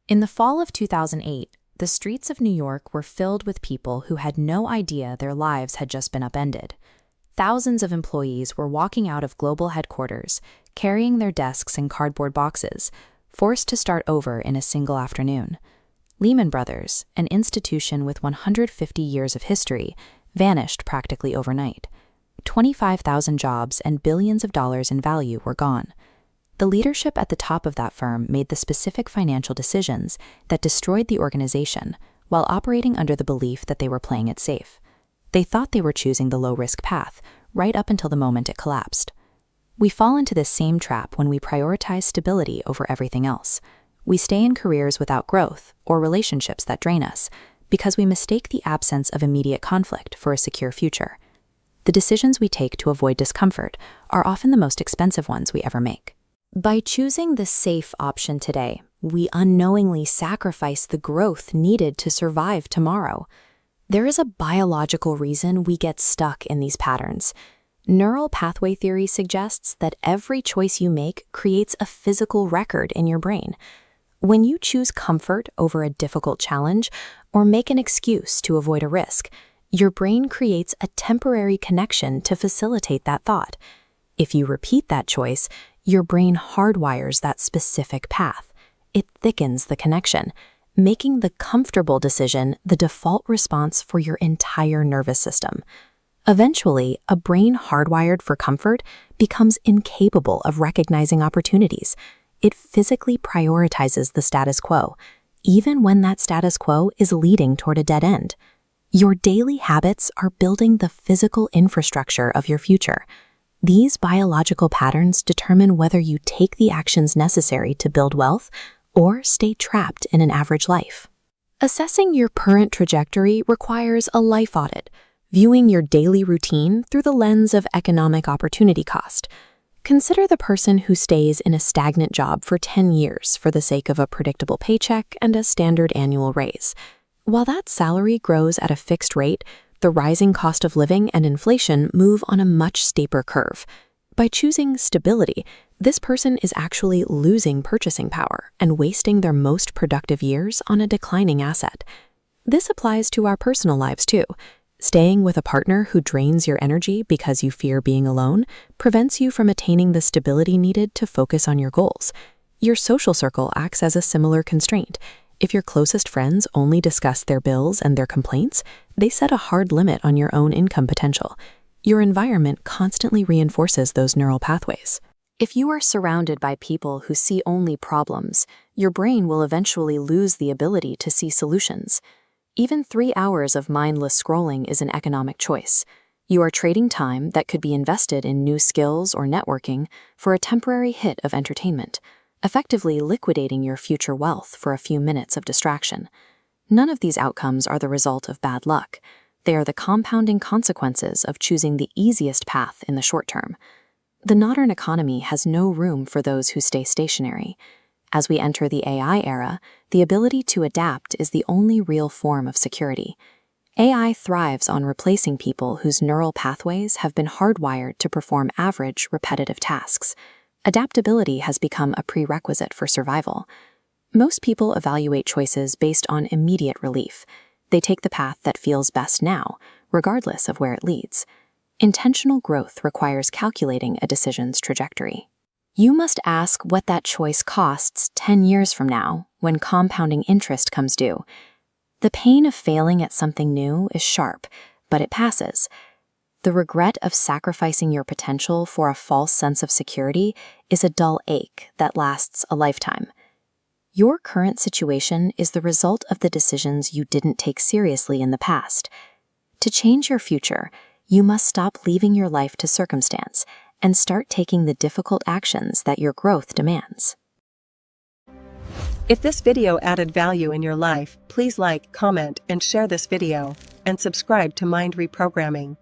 In the fall of 2008, the streets of New York were filled with people who had no idea their lives had just been upended. Thousands of employees were walking out of global headquarters, carrying their desks in cardboard boxes, forced to start over in a single afternoon. Lehman Brothers, an institution with 150 years of history, vanished practically overnight. 25,000 jobs and billions of dollars in value were gone. The leadership at the top of that firm made the specific financial decisions that destroyed the organization while operating under the belief that they were playing it safe. They thought they were choosing the low-risk path, right up until the moment it collapsed. We fall into this same trap when we prioritize stability over everything else. We stay in careers without growth or relationships that drain us because we mistake the absence of immediate conflict for a secure future. The decisions we take to avoid discomfort are often the most expensive ones we ever make. By choosing the safe option today, we unknowingly sacrifice the growth needed to survive tomorrow. There is a biological reason we get stuck in these patterns. Neural pathway theory suggests that every choice you make creates a physical record in your brain. When you choose comfort over a difficult challenge or make an excuse to avoid a risk, your brain creates a temporary connection to facilitate that thought. If you repeat that choice, your brain hardwires that specific path. It thickens the connection, making the comfortable decision the default response for your entire nervous system. Eventually, a brain hardwired for comfort becomes incapable of recognizing opportunities. It physically prioritizes the status quo, even when that status quo is leading toward a dead end. Your daily habits are building the physical infrastructure of your future. These biological patterns determine whether you take the actions necessary to build wealth or stay trapped in an average life. Assessing your current trajectory requires a life audit, viewing your daily routine through the lens of economic opportunity cost. Consider the person who stays in a stagnant job for 10 years for the sake of a predictable paycheck and a standard annual raise. While that salary grows at a fixed rate, the rising cost of living and inflation move on a much steeper curve. By choosing stability, this person is actually losing purchasing power and wasting their most productive years on a declining asset. This applies to our personal lives too. Staying with a partner who drains your energy because you fear being alone prevents you from attaining the stability needed to focus on your goals. Your social circle acts as a similar constraint. If your closest friends only discuss their bills and their complaints, they set a hard limit on your own income potential. Your environment constantly reinforces those neural pathways. If you are surrounded by people who see only problems, your brain will eventually lose the ability to see solutions. Even 3 hours of mindless scrolling is an economic choice. You are trading time that could be invested in new skills or networking for a temporary hit of entertainment, effectively liquidating your future wealth for a few minutes of distraction. None of these outcomes are the result of bad luck. They are the compounding consequences of choosing the easiest path in the short term. The modern economy has no room for those who stay stationary. As we enter the AI era, the ability to adapt is the only real form of security. AI thrives on replacing people whose neural pathways have been hardwired to perform average, repetitive tasks. Adaptability has become a prerequisite for survival. Most people evaluate choices based on immediate relief. They take the path that feels best now, regardless of where it leads. Intentional growth requires calculating a decision's trajectory. You must ask what that choice costs 10 years from now, when compounding interest comes due. The pain of failing at something new is sharp, but it passes. The regret of sacrificing your potential for a false sense of security is a dull ache that lasts a lifetime. Your current situation is the result of the decisions you didn't take seriously in the past. To change your future, you must stop leaving your life to circumstance and start taking the difficult actions that your growth demands. If this video added value in your life, please like, comment, and share this video, and subscribe to Mind Reprogramming.